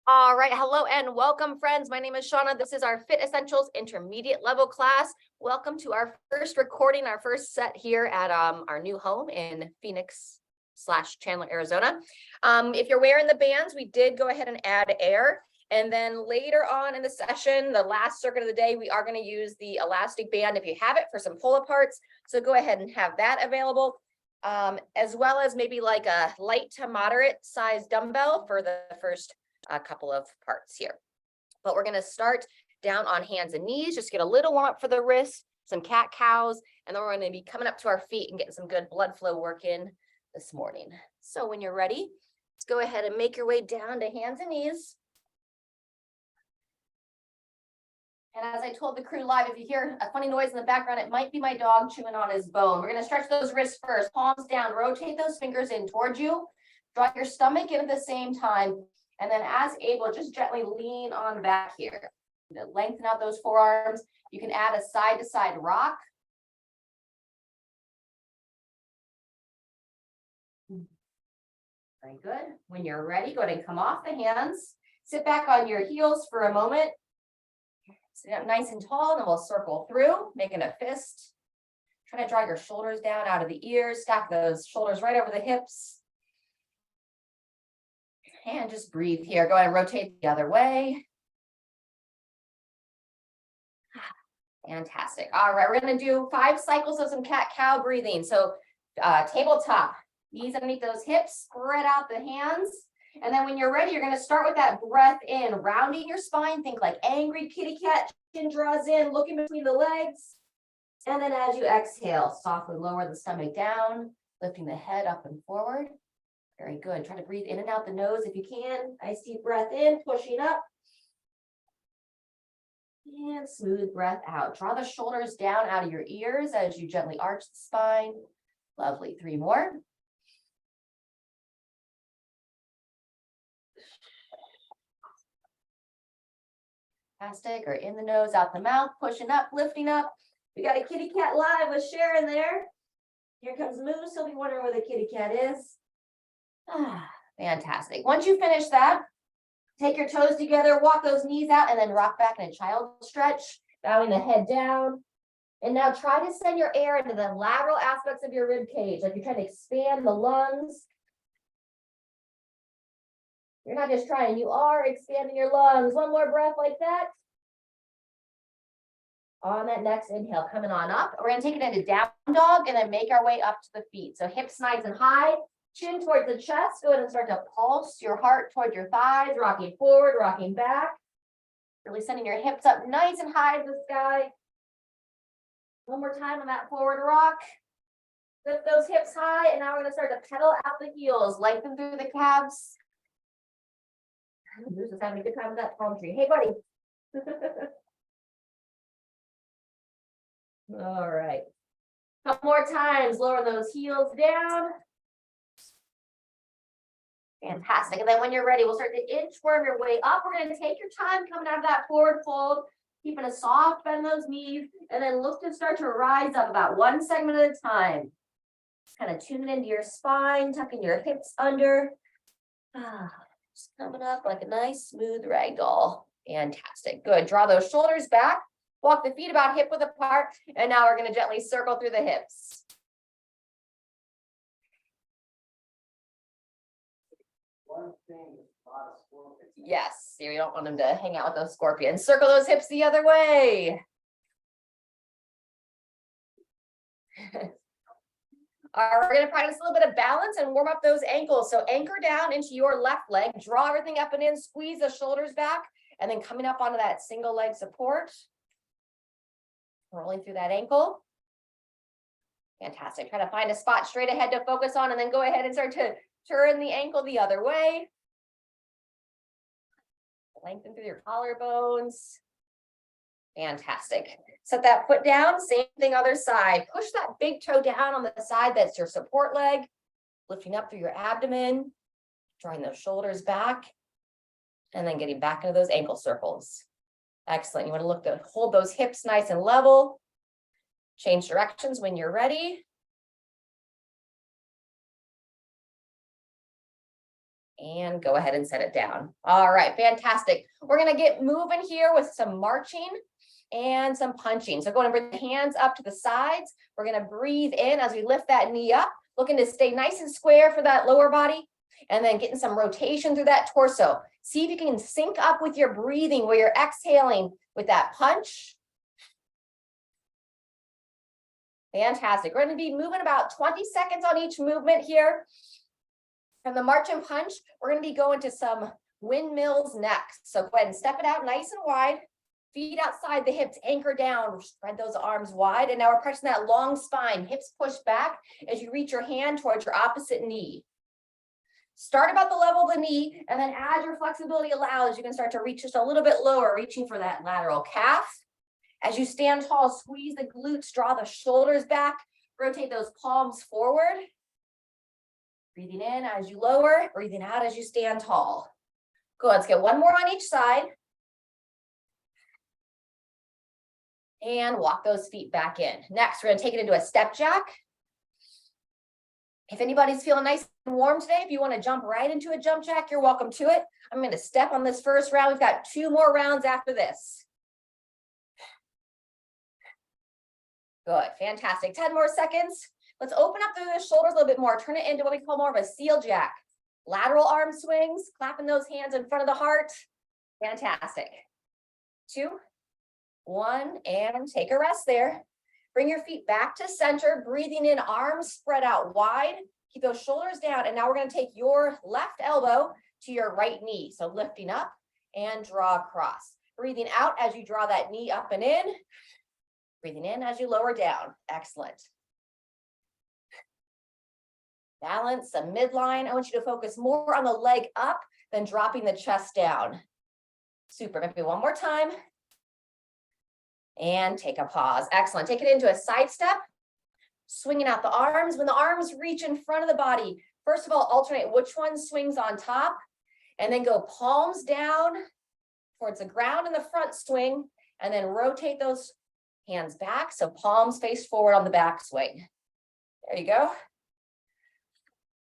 All right, hello and welcome, friends. My name is Shauna. This is our Fit Essentials intermediate level class. Welcome to our first recording, our first set here at our new home in Phoenix/Chandler, Arizona. If you're wearing the bands, we did go ahead and add air. And then later on in the session, the last circuit of the day, we are going to use the elastic band if you have it for some pull-aparts. So go ahead and have that available. As well as maybe like a light to moderate size dumbbell for the first couple of parts here. But we're going to start down on hands and knees, just get a little warm up for the wrists, some cat cows, and then we're going to be coming up to our feet and getting some good blood flow work in this morning. So when you're ready, let's go ahead and make your way down to hands and knees. And as I told the crew live, if you hear a funny noise in the background, it might be my dog chewing on his bone. We're going to stretch those wrists first, palms down, rotate those fingers in towards you, draw your stomach in at the same time. And then as able, just gently lean on back here. Lengthen out those forearms. You can add a side to side rock. Very good. When you're ready, go ahead and come off the hands. Sit back on your heels for a moment. Sit up nice and tall, and then we'll circle through, making a fist. Try to draw your shoulders down out of the ears. Stack those shoulders right over the hips. And just breathe here. Go ahead and rotate the other way. Fantastic. All right, we're going to do 5 cycles of some cat-cow breathing. So tabletop, knees underneath those hips, spread out the hands. And then when you're ready, you're going to start with that breath in, rounding your spine. Think like angry kitty cat, chin draws in, looking between the legs. And then as you exhale, softly lower the stomach down, lifting the head up and forward. Very good. Try to breathe in and out the nose if you can. Nice deep breath in, pushing up. And smooth breath out. Draw the shoulders down out of your ears as you gently arch the spine. Lovely. 3 more. Fantastic. Or in the nose, out the mouth, pushing up, lifting up. We got a kitty cat live with Sharon there. Here comes Moose. He'll be wondering where the kitty cat is. Fantastic. Once you finish that, take your toes together, walk those knees out, and then rock back in a child stretch, bowing the head down. And now try to send your air into the lateral aspects of your rib cage, like you're trying to expand the lungs. You're not just trying, you are expanding your lungs. One more breath like that. On that next inhale, coming on up. We're going to take it into down dog and then make our way up to the feet. So hips nice and high. Chin towards the chest. Go ahead and start to pulse your heart toward your thighs, rocking forward, rocking back. Really sending your hips up nice and high to the sky. One more time on that forward rock. Lift those hips high, and now we're going to start to pedal out the heels. Lengthen through the calves. Bruce is having a good time with that palm tree. Hey, buddy. All right. Couple more times. Lower those heels down. Fantastic. And then when you're ready, we'll start to inchworm your way up. We're going to take your time coming out of that forward fold, keeping a soft bend in those knees, and then look to start to rise up about 1 segment at a time. Just kind of tune it into your spine, tucking your hips under. Just coming up like a nice smooth ragdoll. Fantastic. Good. Draw those shoulders back. Walk the feet about hip width apart. And now we're going to gently circle through the hips. Yes, you don't want them to hang out with those scorpions. Circle those hips the other way. All right, we're going to practice a little bit of balance and warm up those ankles. So anchor down into your left leg, draw everything up and in, squeeze the shoulders back, and then coming up onto that single leg support. Rolling through that ankle. Fantastic. Try to find a spot straight ahead to focus on, and then go ahead and start to turn the ankle the other way. Lengthen through your collarbones. Fantastic. Set that foot down. Same thing, other side. Push that big toe down on the side that's your support leg. Lifting up through your abdomen. Drawing those shoulders back. And then getting back into those ankle circles. Excellent. You want to look to hold those hips nice and level. Change directions when you're ready. And go ahead and set it down. All right, fantastic. We're gonna get moving here with some marching and some punching. So going to bring the hands up to the sides. We're gonna breathe in as we lift that knee up, looking to stay nice and square for that lower body, and then getting some rotation through that torso. See if you can sync up with your breathing where you're exhaling with that punch. Fantastic. We're going to be moving about 20 seconds on each movement here. From the march and punch, we're going to be going to some windmills next. So go ahead and step it out nice and wide. Feet outside the hips, anchor down, spread those arms wide. And now we're pressing that long spine, hips push back as you reach your hand towards your opposite knee. Start about the level of the knee, and then as your flexibility allows, you can start to reach just a little bit lower, reaching for that lateral calf. As you stand tall, squeeze the glutes, draw the shoulders back, rotate those palms forward. Breathing in as you lower, breathing out as you stand tall. Good, let's get one more on each side. And walk those feet back in. Next, we're gonna take it into a step jack. If anybody's feeling nice and warm today, if you want to jump right into a jump jack, you're welcome to it. I'm going to step on this first round. We've got 2 more rounds after this. Good, fantastic. 10 more seconds. Let's open up through the shoulders a little bit more. Turn it into what we call more of a seal jack. Lateral arm swings, clapping those hands in front of the heart. Fantastic. 2, 1, and take a rest there. Bring your feet back to center, breathing in, arms spread out wide. Keep those shoulders down. And now we're going to take your left elbow to your right knee. So lifting up and draw across. Breathing out as you draw that knee up and in. Breathing in as you lower down. Excellent. Balance the midline. I want you to focus more on the leg up than dropping the chest down. Super. Maybe one more time. And take a pause. Excellent. Take it into a side step. Swinging out the arms. When the arms reach in front of the body, first of all, alternate which one swings on top, and then go palms down towards the ground in the front swing, and then rotate those hands back. So palms face forward on the back swing. There you go.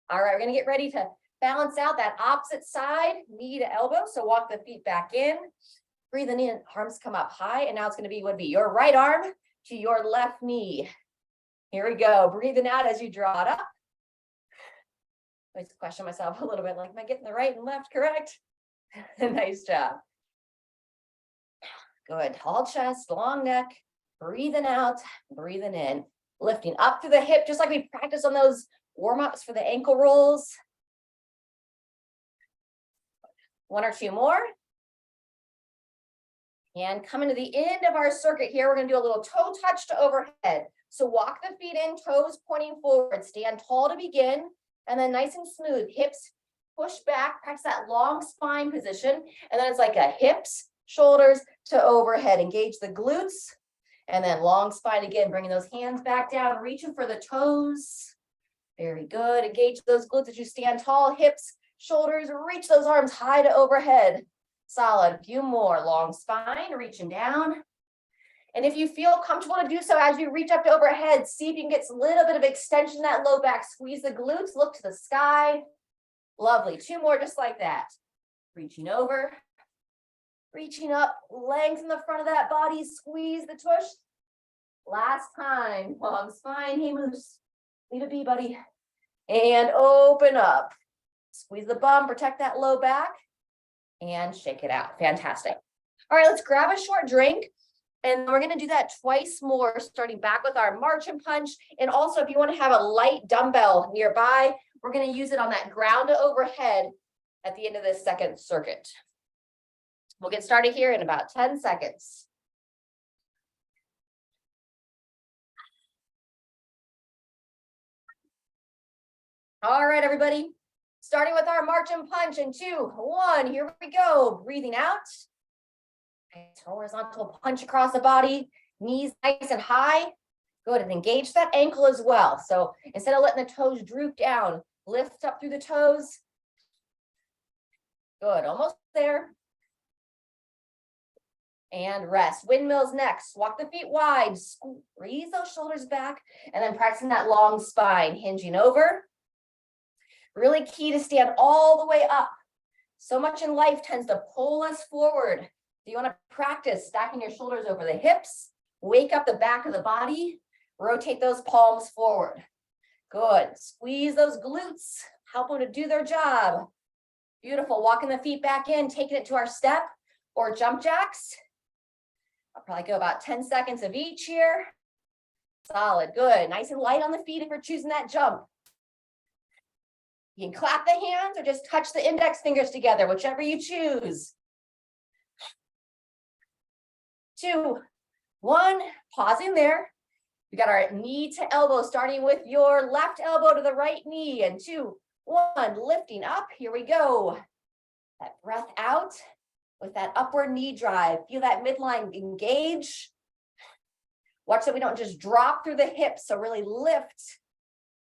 All right, we're going to get ready to balance out that opposite side, knee to elbow. So walk the feet back in. Breathing in, arms come up high, and now it's going to be your right arm to your left knee. Here we go. Breathing out as you draw it up. I just question myself a little bit, like, am I getting the right and left correct? Nice job. Good. Tall chest, long neck. Breathing out, breathing in. Lifting up through the hip, just like we practiced on those warm-ups for the ankle rolls. 1 or 2 more. And coming to the end of our circuit here, we're going to do a little toe touch to overhead. So walk the feet in, toes pointing forward, stand tall to begin, and then nice and smooth, hips push back, practice that long spine position, and then it's like a hips, shoulders to overhead. Engage the glutes, and then long spine again, bringing those hands back down, reaching for the toes. Very good. Engage those glutes as you stand tall, hips, shoulders, reach those arms high to overhead. Solid. A few more. Long spine, reaching down. And if you feel comfortable to do so as you reach up to overhead, see if you can get a little bit of extension in that low back. Squeeze the glutes, look to the sky. Lovely. 2 more just like that. Reaching over. Reaching up. Lengthen the front of that body. Squeeze the tush. Last time. Long spine. Hey, moose. Leave it be, buddy. And open up. Squeeze the bum. Protect that low back. And shake it out. Fantastic. All right, let's grab a short drink. And we're going to do that twice more, starting back with our march and punch. And also, if you want to have a light dumbbell nearby, we're going to use it on that ground to overhead at the end of this second circuit. We'll get started here in about 10 seconds. All right, everybody. Starting with our march and punch in 2, 1, here we go. Breathing out. Nice horizontal punch across the body, knees nice and high. Go ahead and engage that ankle as well. So instead of letting the toes droop down, lift up through the toes. Good, almost there. And rest. Windmills next. Walk the feet wide, squeeze those shoulders back, and then practicing that long spine, hinging over. Really key to stand all the way up. So much in life tends to pull us forward. So you want to practice stacking your shoulders over the hips, wake up the back of the body, rotate those palms forward. Good. Squeeze those glutes, help them to do their job. Beautiful. Walking the feet back in, taking it to our step or jump jacks. I'll probably go about 10 seconds of each here. Solid. Good. Nice and light on the feet if you're choosing that jump. You can clap the hands or just touch the index fingers together, whichever you choose. 2, 1, pausing there. We got our knee to elbow, starting with your left elbow to the right knee, and 2, 1, lifting up. Here we go. That breath out with that upward knee drive. Feel that midline engage. Watch that we don't just drop through the hips, so really lift.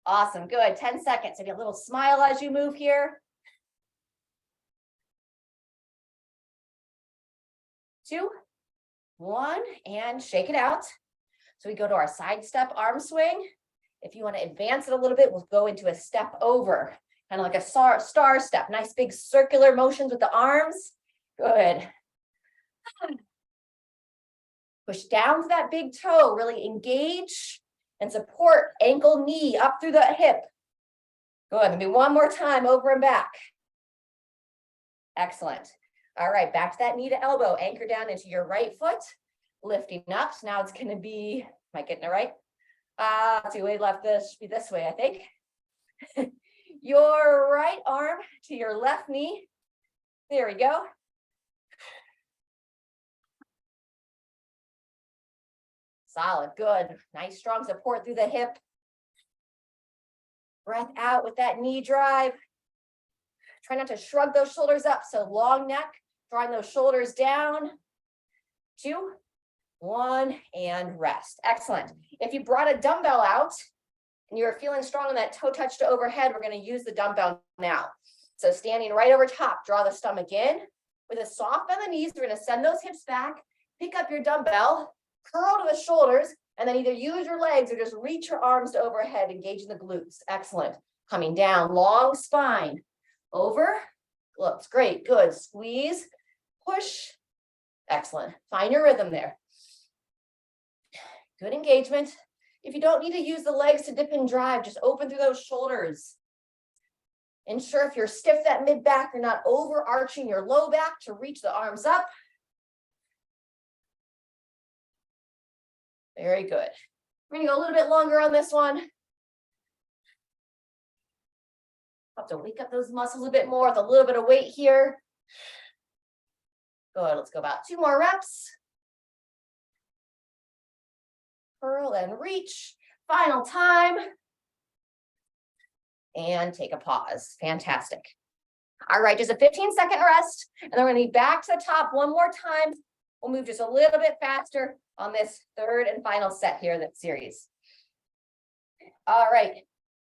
Awesome, good. 10 seconds. Maybe a little smile as you move here. 2, 1, and shake it out. So we go to our side step arm swing. If you want to advance it a little bit, we'll go into a step over, kind of like a star step. Nice big circular motions with the arms. Good. Push down to that big toe, really engage and support ankle, knee up through the hip. Good. Maybe one more time, over and back. Excellent. All right, back to that knee to elbow. Anchor down into your right foot, lifting up. So now it's going to be, am I getting it right? Let's see, way left, this should be this way, I think. Your right arm to your left knee. There we go. Solid, good. Nice strong support through the hip. Breath out with that knee drive. Try not to shrug those shoulders up. So long neck, drawing those shoulders down. 2, 1, and rest. Excellent. If you brought a dumbbell out and you're feeling strong on that toe touch to overhead, we're going to use the dumbbell now. So standing right over top, draw the stomach in. With a soft bend the knees, we're going to send those hips back, pick up your dumbbell, curl to the shoulders, and then either use your legs or just reach your arms to overhead, engaging the glutes. Excellent. Coming down, long spine. Over. Looks great. Good. Squeeze, push. Excellent. Find your rhythm there. Good engagement. If you don't need to use the legs to dip and drive, just open through those shoulders. Ensure if you're stiff that mid back, you're not overarching your low back to reach the arms up. Very good. We're going to go a little bit longer on this one. Have to wake up those muscles a bit more with a little bit of weight here. Good. Let's go about 2 more reps. Curl and reach. Final time. And take a pause. Fantastic. All right, just a 15-second rest. And then we're going to be back to the top one more time. We'll move just a little bit faster on this third and final set here in that series. All right,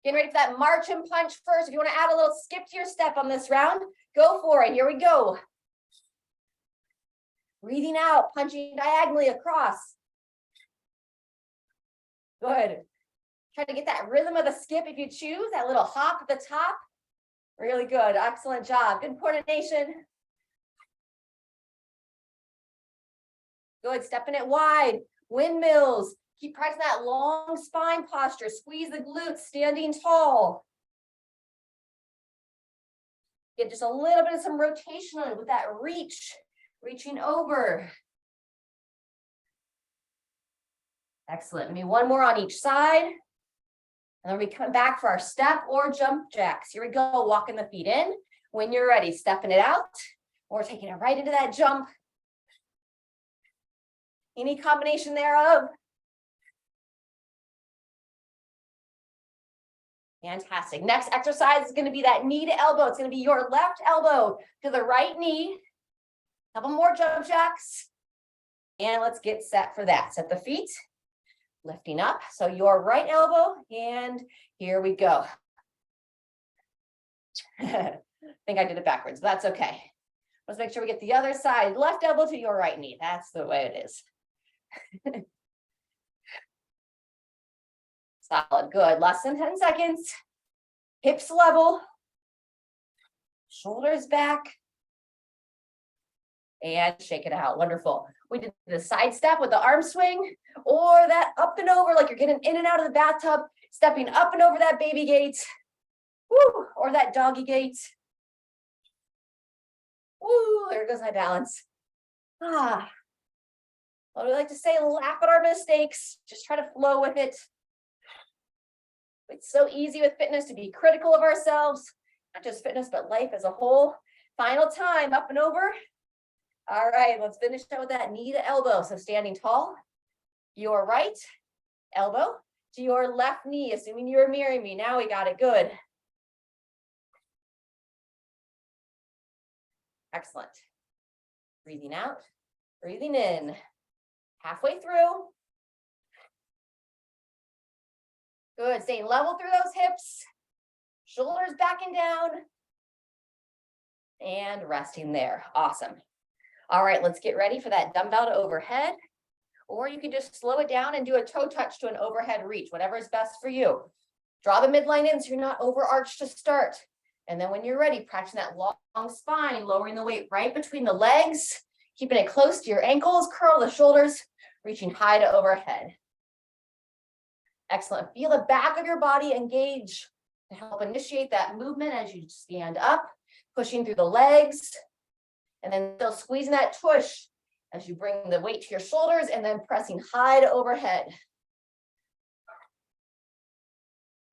getting ready for that march and punch first. If you want to add a little skip to your step on this round, go for it. Here we go. Breathing out, punching diagonally across. Good. Try to get that rhythm of the skip if you choose, that little hop at the top. Really good. Excellent job. Good coordination. Good. Stepping it wide. Windmills. Keep practicing that long spine posture. Squeeze the glutes, standing tall. Get just a little bit of some rotation on it with that reach. Reaching over. Excellent. Maybe one more on each side. And then we come back for our step or jump jacks. Here we go. Walking the feet in. When you're ready, stepping it out or taking it right into that jump. Any combination thereof. Fantastic. Next exercise is going to be that knee to elbow. It's going to be your left elbow to the right knee. Couple more jump jacks. And let's get set for that. Set the feet. Lifting up. So your right elbow. And here we go. I think I did it backwards, but that's okay. Let's make sure we get the other side. Left elbow to your right knee. That's the way it is. Solid. Good. Less than 10 seconds. Hips level. Shoulders back. And shake it out. Wonderful. We did the side step with the arm swing, or that up and over, like you're getting in and out of the bathtub, stepping up and over that baby gate. Woo, or that doggy gate. Woo, there goes my balance. What do we like to say? Laugh at our mistakes. Just try to flow with it. It's so easy with fitness to be critical of ourselves, not just fitness, but life as a whole. Final time, up and over. All right, let's finish out with that knee to elbow. So standing tall, your right elbow to your left knee, assuming you're mirroring me. Now we got it, good. Excellent. Breathing out, breathing in. Halfway through. Good, staying level through those hips. Shoulders back and down. And resting there, awesome. All right, let's get ready for that dumbbell to overhead. Or you can just slow it down and do a toe touch to an overhead reach, whatever is best for you. Draw the midline in so you're not overarched to start. And then when you're ready, practicing that long spine, lowering the weight right between the legs, keeping it close to your ankles, curl the shoulders, reaching high to overhead. Excellent. Feel the back of your body engage to help initiate that movement as you stand up, pushing through the legs, and then still squeezing that tush as you bring the weight to your shoulders and then pressing high to overhead.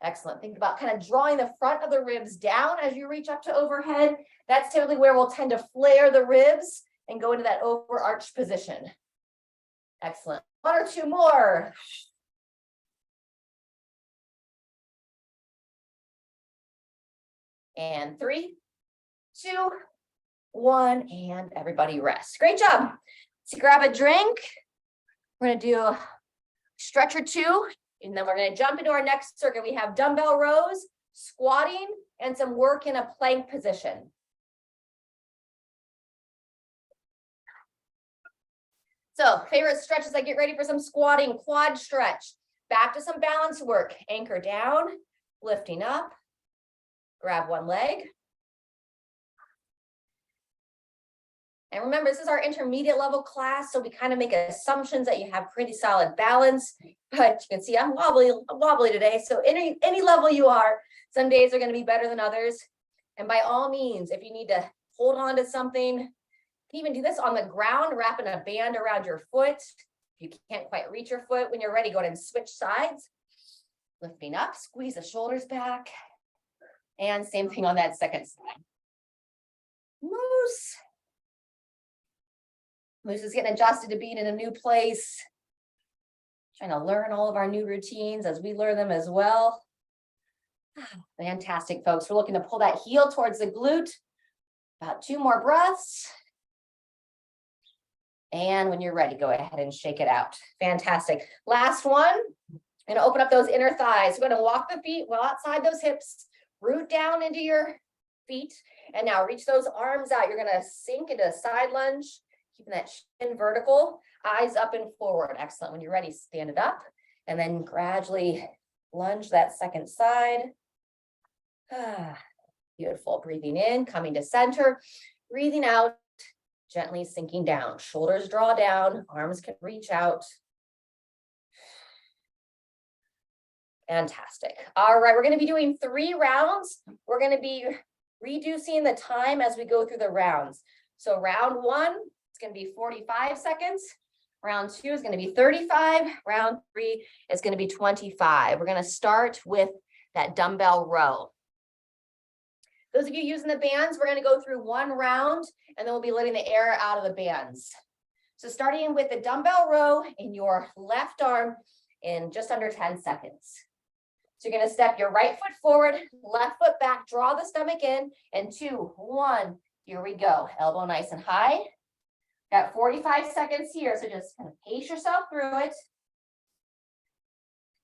Excellent. Think about kind of drawing the front of the ribs down as you reach up to overhead. That's typically where we'll tend to flare the ribs and go into that overarched position. Excellent. One or two more. And 3, 2, 1, and everybody rest. Great job. So grab a drink. We're going to do a stretch or two, and then we're going to jump into our next circuit. We have dumbbell rows, squatting, and some work in a plank position. So favorite stretches, I get ready for some squatting, quad stretch. Back to some balance work. Anchor down, lifting up. Grab one leg. And remember, this is our intermediate level class, so we kind of make assumptions that you have pretty solid balance. But you can see I'm wobbly today. So any level you are, some days are going to be better than others. And by all means, if you need to hold on to something, you can even do this on the ground, wrapping a band around your foot. If you can't quite reach your foot, when you're ready, go ahead and switch sides. Lifting up, squeeze the shoulders back. And same thing on that second side. Moose. Moose is getting adjusted to being in a new place. Trying to learn all of our new routines as we learn them as well. Fantastic, folks. We're looking to pull that heel towards the glute. About 2 more breaths. And when you're ready, go ahead and shake it out. Fantastic. Last one. I'm going to open up those inner thighs. We're going to walk the feet well outside those hips. Root down into your feet. And now reach those arms out. You're going to sink into a side lunge. Keeping that chin vertical, eyes up and forward. Excellent. When you're ready, stand it up and then gradually lunge that second side. Beautiful. Breathing in, coming to center, breathing out, gently sinking down. Shoulders draw down, arms can reach out. Fantastic. All right, we're going to be doing 3 rounds. We're going to be reducing the time as we go through the rounds. So round 1, it's going to be 45 seconds. Round 2 is going to be 35. Round 3 is going to be 25. We're going to start with that dumbbell row. Those of you using the bands, we're going to go through 1 round, and then we'll be letting the air out of the bands. So starting with the dumbbell row in your left arm in just under 10 seconds. So you're going to step your right foot forward, left foot back, draw the stomach in, and 2, 1, here we go. Elbow nice and high. Got 45 seconds here, so just kind of pace yourself through it.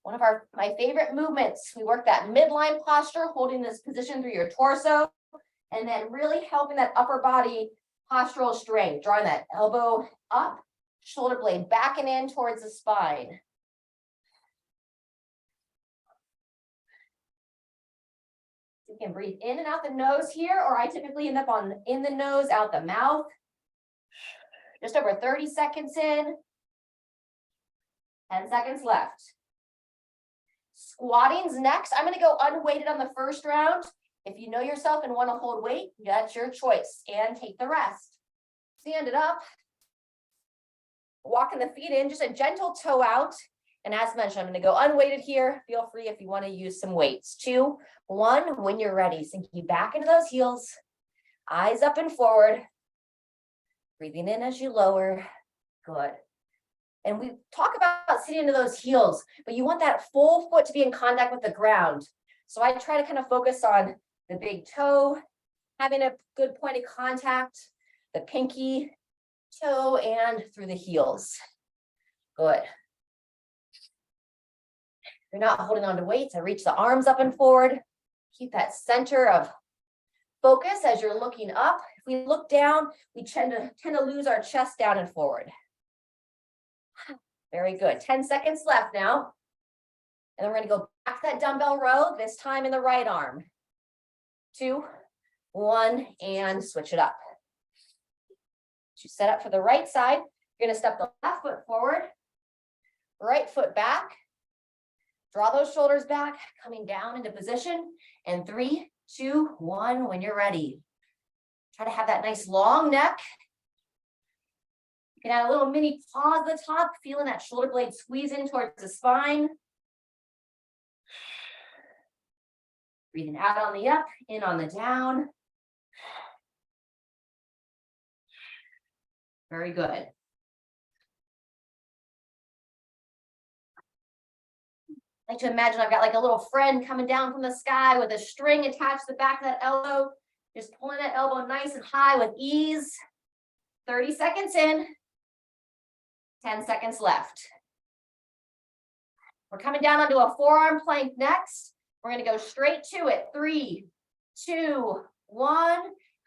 One of my favorite movements, we work that midline posture, holding this position through your torso, and then really helping that upper body postural strength, drawing that elbow up, shoulder blade back and in towards the spine. If You can breathe in and out the nose here, or I typically end up in the nose, out the mouth. Just over 30 seconds in. 10 seconds left. Squatting's next. I'm going to go unweighted on the first round. If you know yourself and want to hold weight, that's your choice, and take the rest. Stand it up. Walking the feet in, just a gentle toe out. And as mentioned, I'm going to go unweighted here. Feel free if you want to use some weights. 2, 1, when you're ready. Sinking back into those heels. Eyes up and forward. Breathing in as you lower. Good. And we talk about sitting into those heels, but you want that full foot to be in contact with the ground. So I try to kind of focus on the big toe, having a good point of contact, the pinky toe, and through the heels. Good. You're not holding on to weights. I reach the arms up and forward. Keep that center of focus as you're looking up. If we look down, we tend to lose our chest down and forward. Very good. 10 seconds left now. And then we're going to go back to that dumbbell row, this time in the right arm. 2, 1, and switch it up. To set up for the right side, you're going to step the left foot forward, right foot back. Draw those shoulders back, coming down into position. And 3, 2, 1, when you're ready. Try to have that nice long neck. You can add a little mini pause at the top, feeling that shoulder blade squeeze in towards the spine. Breathing out on the up, in on the down. Very good. I like to imagine I've got like a little friend coming down from the sky with a string attached to the back of that elbow. Just pulling that elbow nice and high with ease. 30 seconds in. 10 seconds left. We're coming down onto a forearm plank next. We're going to go straight to it. 3, 2, 1.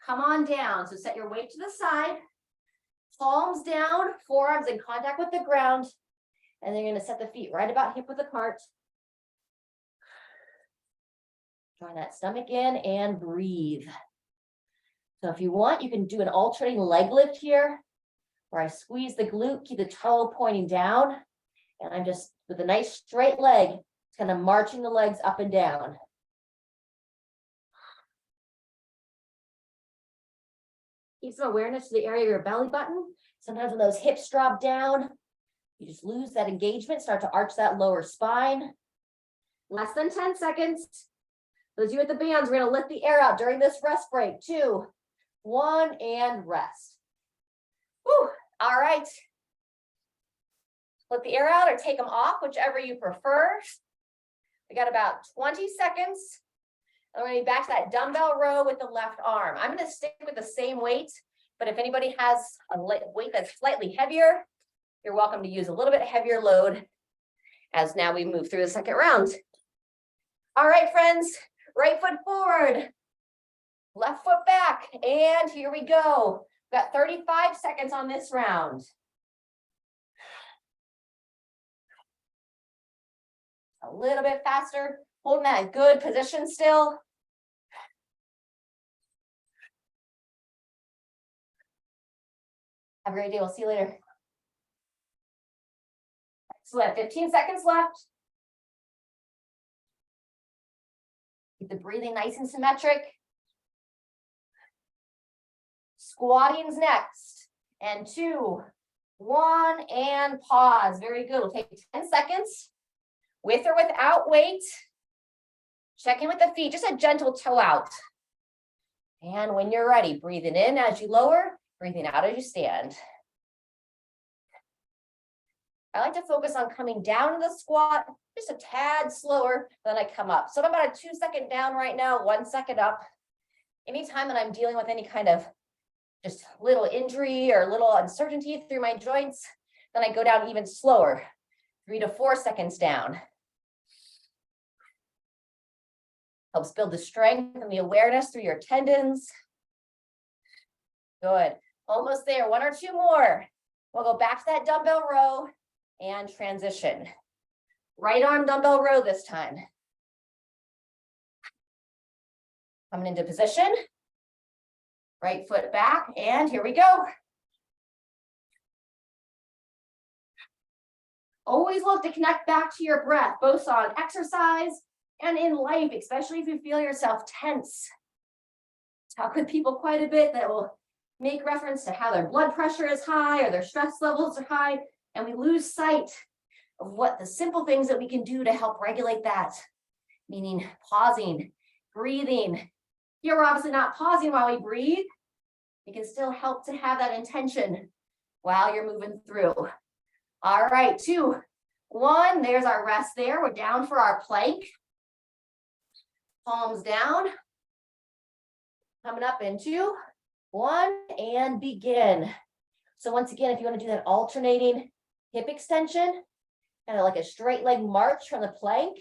Come on down. So set your weight to the side. Palms down, forearms in contact with the ground. And then you're going to set the feet right about hip width apart. Drawing that stomach in and breathe. So if you want, you can do an alternating leg lift here, where I squeeze the glute, keep the toe pointing down, and I'm just, with a nice straight leg, kind of marching the legs up and down. Keep some awareness to the area of your belly button. Sometimes when those hips drop down, you just lose that engagement, start to arch that lower spine. Less than 10 seconds. Those of you at the bands, we're going to let the air out during this rest break. 2, 1, and rest. Whew. All right. Let the air out or take them off, whichever you prefer. We got about 20 seconds. And we're going to be back to that dumbbell row with the left arm. I'm going to stick with the same weight, but if anybody has a weight that's slightly heavier, you're welcome to use a little bit heavier load as now we move through the second round. All right, friends, right foot forward, left foot back, and here we go. We've got 35 seconds on this round. A little bit faster, holding that good position still. Have a great day. We'll see you later. So we have 15 seconds left. Keep the breathing nice and symmetric. Squatting's next. And 2, 1, and pause. Very good. We'll take 10 seconds. With or without weight. Check in with the feet. Just a gentle toe out. And when you're ready, breathing in as you lower, breathing out as you stand. I like to focus on coming down in the squat, just a tad slower than I come up. So I'm about a 2-second down right now, 1 second up. Anytime that I'm dealing with any kind of just little injury or little uncertainty through my joints, then I go down even slower, 3 to 4 seconds down. Helps build the strength and the awareness through your tendons. Good. Almost there. 1 or 2 more. We'll go back to that dumbbell row and transition. Right arm dumbbell row this time. Coming into position. Right foot back, and here we go. Always look to connect back to your breath, both on exercise and in life, especially if you feel yourself tense. Talk with people quite a bit that will make reference to how their blood pressure is high or their stress levels are high, and we lose sight of what the simple things that we can do to help regulate that, meaning pausing, breathing. Here, we're obviously not pausing while we breathe. It can still help to have that intention while you're moving through. All right, 2, 1, there's our rest there. We're down for our plank. Palms down. Coming up in 2, 1, and begin. So once again, if you want to do that alternating hip extension, kind of like a straight leg march from the plank,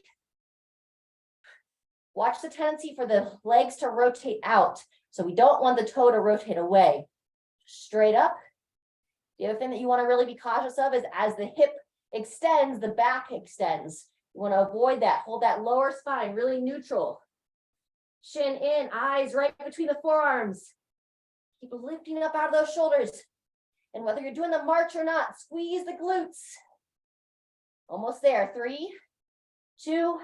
watch the tendency for the legs to rotate out. So we don't want the toe to rotate away. Straight up. The other thing that you want to really be cautious of is as the hip extends, the back extends. You want to avoid that. Hold that lower spine really neutral. Chin in, eyes right between the forearms. Keep lifting up out of those shoulders. And whether you're doing the march or not, squeeze the glutes. Almost there. 3, 2,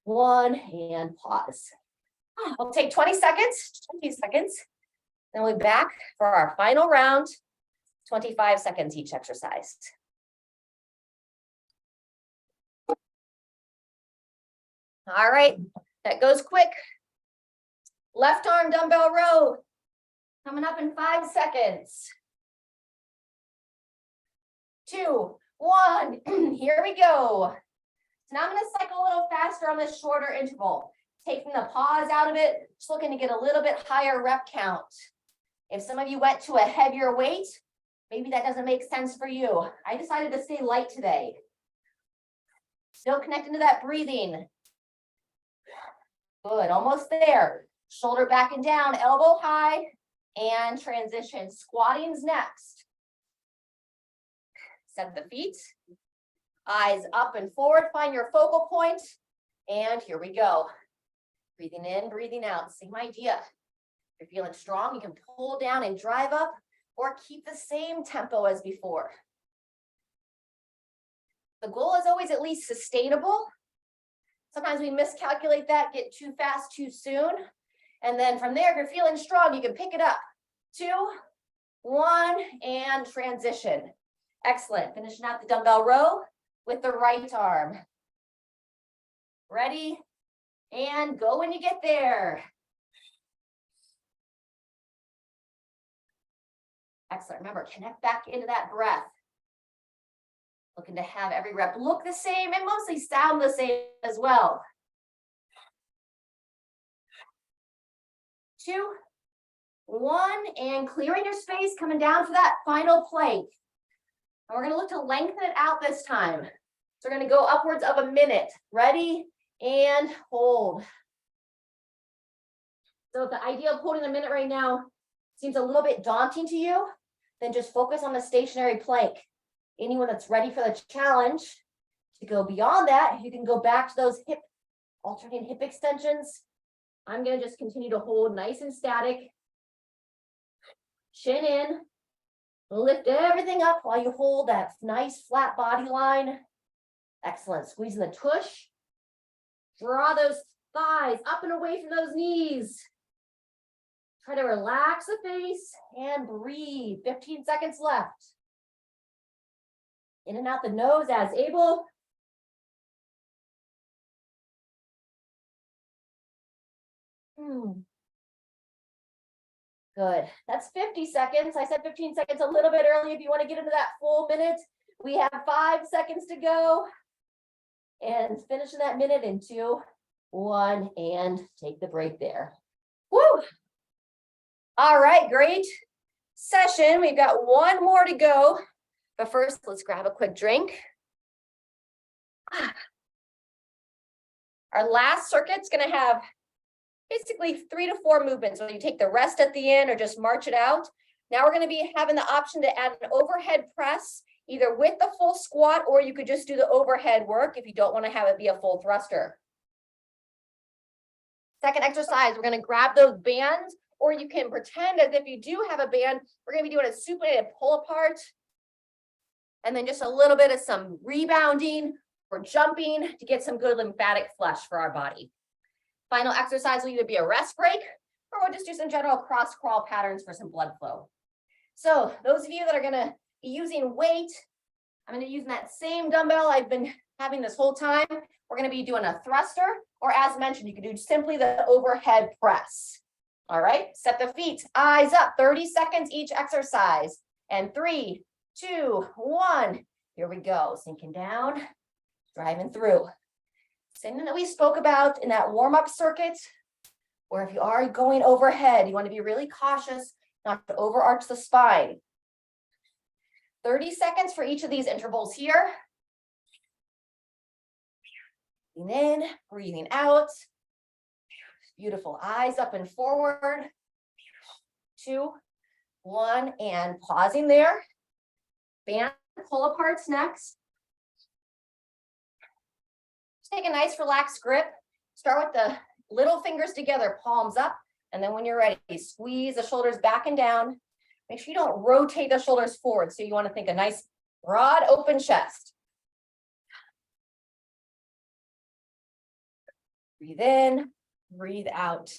1, and pause. We'll take 20 seconds. Then we'll be back for our final round. 25 seconds each exercise. All right, that goes quick. Left arm dumbbell row. Coming up in 5 seconds. 2, 1, here we go. So now I'm going to cycle a little faster on this shorter interval. Taking the pause out of it, just looking to get a little bit higher rep count. If some of you went to a heavier weight, maybe that doesn't make sense for you. I decided to stay light today. Still connecting to that breathing. Good, almost there. Shoulder back and down, elbow high, and transition. Squatting's next. Set the feet. Eyes up and forward, find your focal point. And here we go. Breathing in, breathing out, same idea. If you're feeling strong, you can pull down and drive up or keep the same tempo as before. The goal is always at least sustainable. Sometimes we miscalculate that, get too fast too soon. And then from there, if you're feeling strong, you can pick it up. 2, 1, and transition. Excellent. Finishing out the dumbbell row with the right arm. Ready? And go when you get there. Excellent. Remember, connect back into that breath. Looking to have every rep look the same and mostly sound the same as well. 2, 1, and clearing your space, coming down for that final plank. And we're going to look to lengthen it out this time. So we're going to go upwards of a minute. Ready? And hold. So if the idea of holding a minute right now seems a little bit daunting to you, then just focus on the stationary plank. Anyone that's ready for the challenge to go beyond that, you can go back to those alternating hip extensions. I'm going to just continue to hold nice and static. Chin in. Lift everything up while you hold that nice flat body line. Excellent. Squeezing the tush. Draw those thighs up and away from those knees. Try to relax the face and breathe. 15 seconds left. In and out the nose as able. Good. That's 50 seconds. I said 15 seconds a little bit early. If you want to get into that full minute, we have 5 seconds to go. And finishing that minute in 2, 1, and take the break there. Woo! All right, great session. We've got one more to go. But first, let's grab a quick drink. Our last circuit's going to have basically 3 to 4 movements, whether you take the rest at the end or just march it out. Now we're going to be having the option to add an overhead press, either with the full squat, or you could just do the overhead work if you don't want to have it be a full thruster. Second exercise, we're gonna grab those bands, or you can pretend as if you do have a band. We're gonna be doing a supinated pull apart, and then just a little bit of some rebounding or jumping to get some good lymphatic flush for our body. Final exercise will either be a rest break, or we'll just do some general cross crawl patterns for some blood flow. So those of you that are gonna be using weight, I'm gonna be using that same dumbbell I've been having this whole time. We're gonna be doing a thruster, or as mentioned, you can do simply the overhead press. All right, set the feet, eyes up, 30 seconds each exercise. And 3, 2, 1, here we go. Sinking down, driving through. Same thing that we spoke about in that warm-up circuit, or if you are going overhead, you want to be really cautious not to overarch the spine. 30 seconds for each of these intervals here. Breathing in, breathing out. Beautiful. Eyes up and forward. 2, 1, and pausing there. Band pull aparts next. Just take a nice relaxed grip. Start with the little fingers together, palms up. And then when you're ready, squeeze the shoulders back and down. Make sure you don't rotate the shoulders forward. So you want to think a nice broad open chest. Breathe in, breathe out.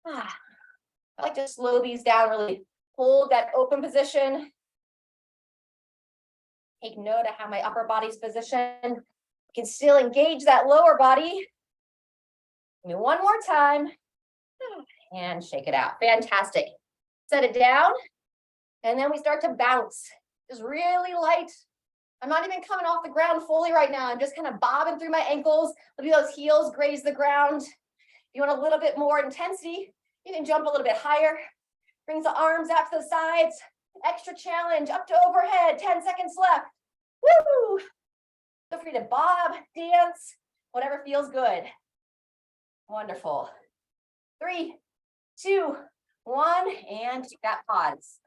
I like to slow these down, really hold that open position. Take note of how my upper body's positioned. You can still engage that lower body. Give me one more time. And shake it out. Fantastic. Set it down. And then we start to bounce. Just really light. I'm not even coming off the ground fully right now. I'm just kind of bobbing through my ankles. Look at those heels graze the ground. If you want a little bit more intensity, you can jump a little bit higher. Brings the arms out to the sides. Extra challenge up to overhead. 10 seconds left. Woo! Feel free to bob, dance, whatever feels good. Wonderful. 3, 2, 1, and take that pause.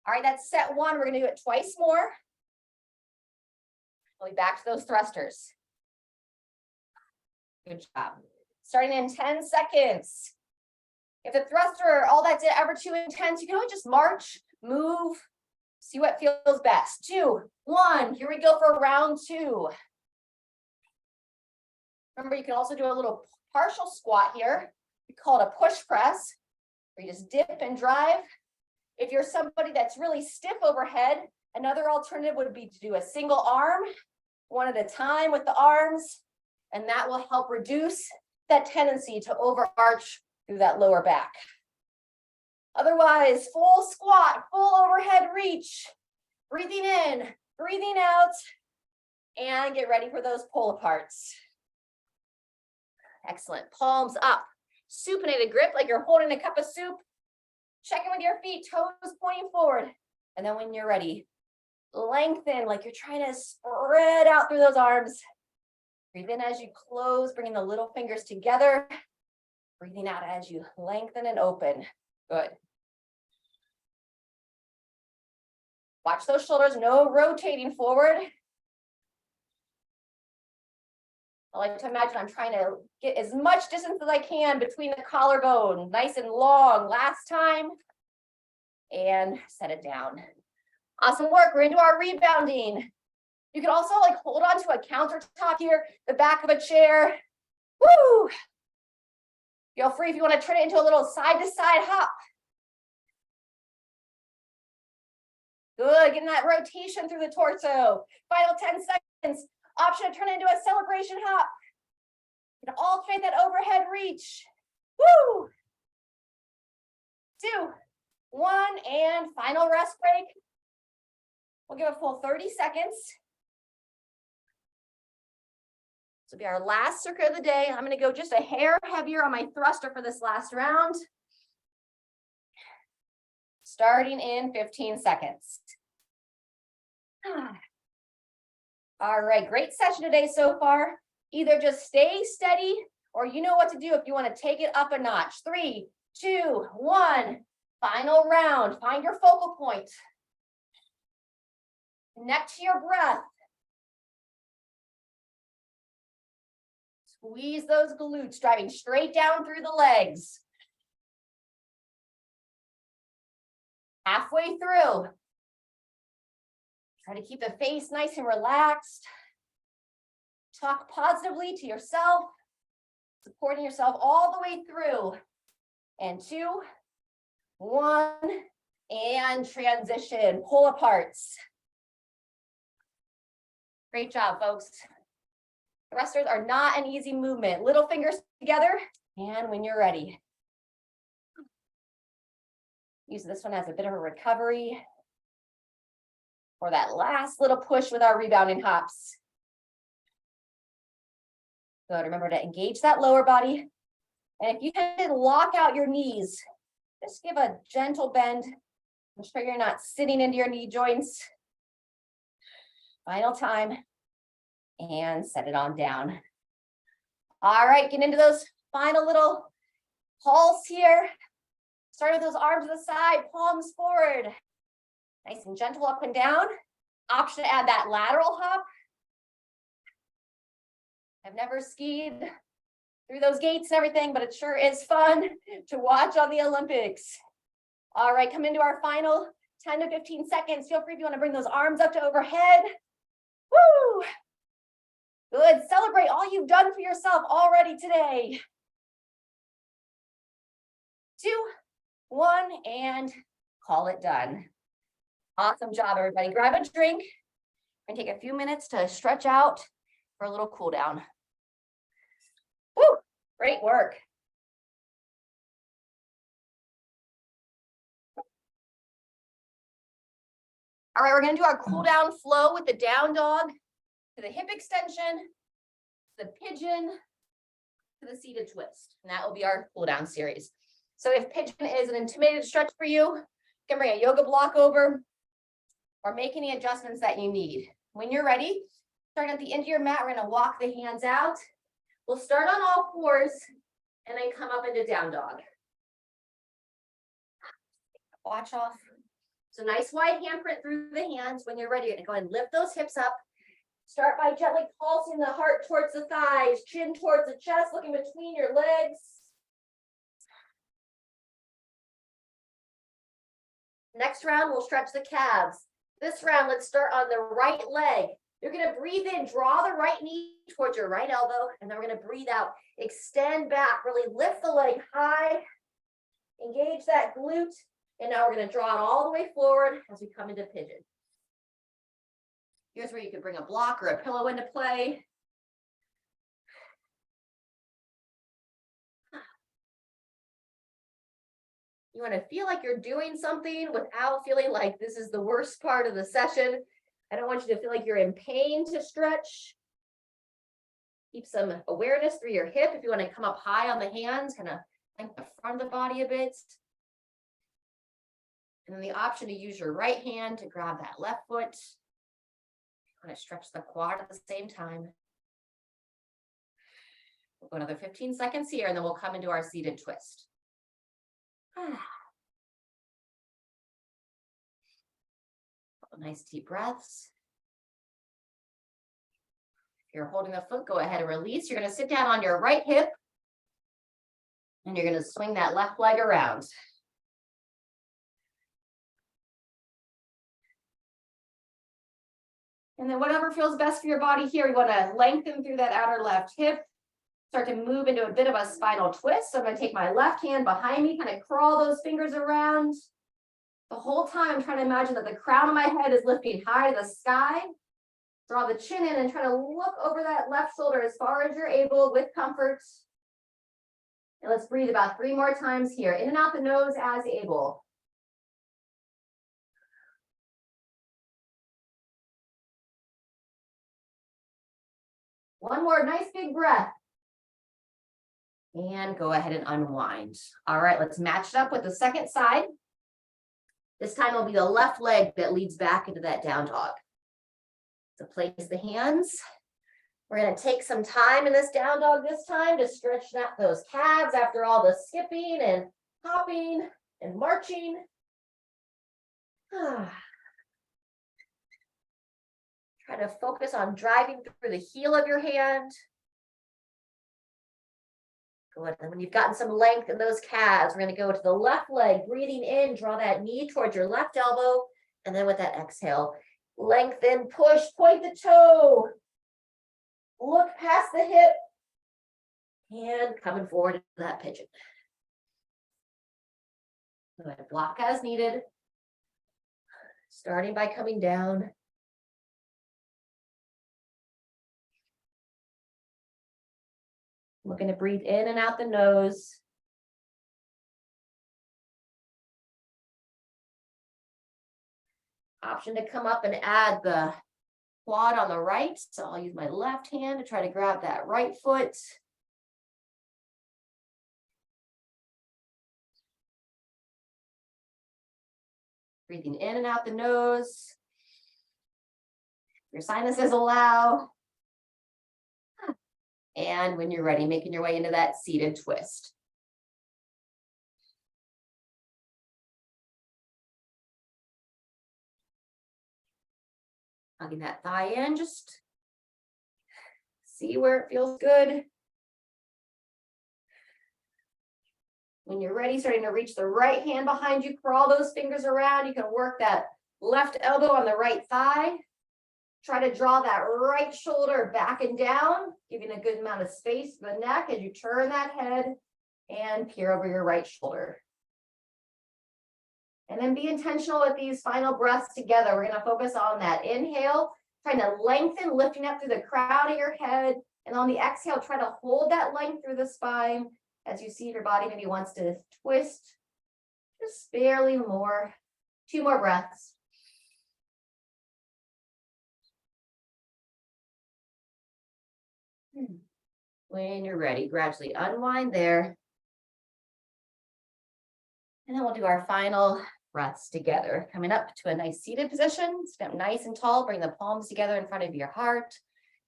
All right, that's set 1. We're going to do it twice more. We'll be back to those thrusters. Good job. Starting in 10 seconds. If the thruster, all that's ever too intense, you can always just march, move, see what feels best. 2, 1, here we go for round 2. Remember, you can also do a little partial squat here. We call it a push press, where you just dip and drive. If you're somebody that's really stiff overhead, another alternative would be to do a single arm, one at a time with the arms, and that will help reduce that tendency to overarch through that lower back. Otherwise, full squat, full overhead reach, breathing in, breathing out, and get ready for those pull aparts. Excellent. Palms up. Supinated grip like you're holding a cup of soup. Check in with your feet, toes pointing forward. And then when you're ready, lengthen like you're trying to spread out through those arms. Breathe in as you close, bringing the little fingers together. Breathing out as you lengthen and open. Good. Watch those shoulders, no rotating forward. I like to imagine I'm trying to get as much distance as I can between the collarbone, nice and long. Last time. And set it down. Awesome work. We're into our rebounding. You can also like hold on to a countertop here, the back of a chair. Woo! Feel free if you want to turn it into a little side-to-side hop. Good, getting that rotation through the torso. Final 10 seconds. Option to turn it into a celebration hop. And alternate that overhead reach. Woo! 2, 1, and final rest break. We'll give a full 30 seconds. This will be our last circuit of the day. I'm going to go just a hair heavier on my thruster for this last round. Starting in 15 seconds. All right, great session today so far. Either just stay steady or you know what to do if you want to take it up a notch. 3, 2, 1, final round. Find your focal point. Connect to your breath. Squeeze those glutes, driving straight down through the legs. Halfway through. Try to keep the face nice and relaxed. Talk positively to yourself, supporting yourself all the way through. And 2, 1, and transition, pull aparts. Great job, folks. Thrusters are not an easy movement. Little fingers together, and when you're ready. Use this one as a bit of a recovery for that last little push with our rebounding hops. Good, remember to engage that lower body. And if you can lock out your knees, just give a gentle bend. Make sure you're not sitting into your knee joints. Final time. And set it on down. All right, get into those final little pulse here. Start with those arms to the side, palms forward. Nice and gentle up and down. Option to add that lateral hop. I've never skied through those gates and everything, but it sure is fun to watch on the Olympics. All right, come into our final 10 to 15 seconds. Feel free if you want to bring those arms up to overhead. Woo! Good, celebrate all you've done for yourself already today. 2, 1, and call it done. Awesome job, everybody. Grab a drink and take a few minutes to stretch out for a little cool down. Woo, great work. All right, we're going to do our cool down flow with the down dog to the hip extension, the pigeon, to the seated twist. And that will be our cool down series. So if pigeon is an intimidated stretch for you, you can bring a yoga block over or make any adjustments that you need. When you're ready, starting at the end of your mat, we're going to walk the hands out. We'll start on all fours and then come up into down dog. Watch off. So nice wide handprint through the hands. When you're ready, you're going to go ahead and lift those hips up. Start by gently pulsing the heart towards the thighs, chin towards the chest, looking between your legs. Next round, we'll stretch the calves. This round, let's start on the right leg. You're going to breathe in, draw the right knee towards your right elbow, and then we're going to breathe out, extend back, really lift the leg high, engage that glute, and now we're going to draw it all the way forward as we come into pigeon. Here's where you can bring a block or a pillow into play. You want to feel like you're doing something without feeling like this is the worst part of the session. I don't want you to feel like you're in pain to stretch. Keep some awareness through your hip. If you want to come up high on the hands, kind of lengthen the front of the body a bit. And then the option to use your right hand to grab that left foot. You want to stretch the quad at the same time. We'll go another 15 seconds here, and then we'll come into our seated twist. Nice deep breaths. If you're holding the foot, go ahead and release. You're going to sit down on your right hip, and you're going to swing that left leg around. And then whatever feels best for your body here, you want to lengthen through that outer left hip. Start to move into a bit of a spinal twist. So I'm going to take my left hand behind me, kind of crawl those fingers around. The whole time, I'm trying to imagine that the crown of my head is lifting high to the sky. Draw the chin in and try to look over that left shoulder as far as you're able with comfort. And let's breathe about 3 more times here. In and out the nose as able. One more nice big breath. And go ahead and unwind. All right, let's match it up with the second side. This time it'll be the left leg that leads back into that down dog. So place the hands. We're going to take some time in this down dog this time to stretch out those calves after all the skipping and hopping and marching. Try to focus on driving through the heel of your hand. Good. And when you've gotten some length in those calves, we're going to go to the left leg, breathing in, draw that knee towards your left elbow. And then with that exhale, lengthen, push, point the toe. Look past the hip. And coming forward to that pigeon. Good. Block as needed. Starting by coming down. We're going to breathe in and out the nose. Option to come up and add the quad on the right. So I'll use my left hand to try to grab that right foot. Breathing in and out the nose. Your sinuses allow. And when you're ready, making your way into that seated twist. Hugging that thigh in, just see where it feels good. When you're ready, starting to reach the right hand behind you, curl those fingers around. You can work that left elbow on the right thigh. Try to draw that right shoulder back and down, giving a good amount of space for the neck as you turn that head and peer over your right shoulder. And then be intentional with these final breaths together. We're going to focus on that inhale, trying to lengthen, lifting up through the crown of your head. And on the exhale, try to hold that length through the spine as you see if your body maybe wants to twist. Just barely more. 2 more breaths. When you're ready, gradually unwind there. And then we'll do our final breaths together. Coming up to a nice seated position. Sit up nice and tall. Bring the palms together in front of your heart.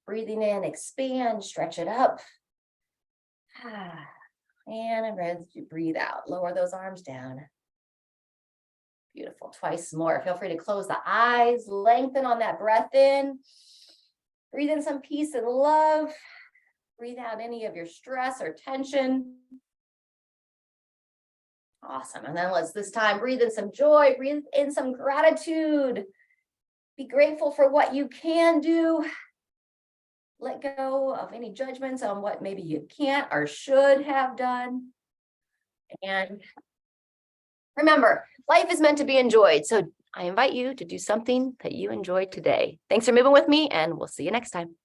Breathing in, expand, stretch it up. And I'm ready to breathe out. Lower those arms down. Beautiful. Twice more. Feel free to close the eyes. Lengthen on that breath in. Breathe in some peace and love. Breathe out any of your stress or tension. Awesome. And then let's this time breathe in some joy, breathe in some gratitude. Be grateful for what you can do. Let go of any judgments on what maybe you can't or should have done. And remember, life is meant to be enjoyed. So I invite you to do something that you enjoyed today. Thanks for moving with me, and we'll see you next time.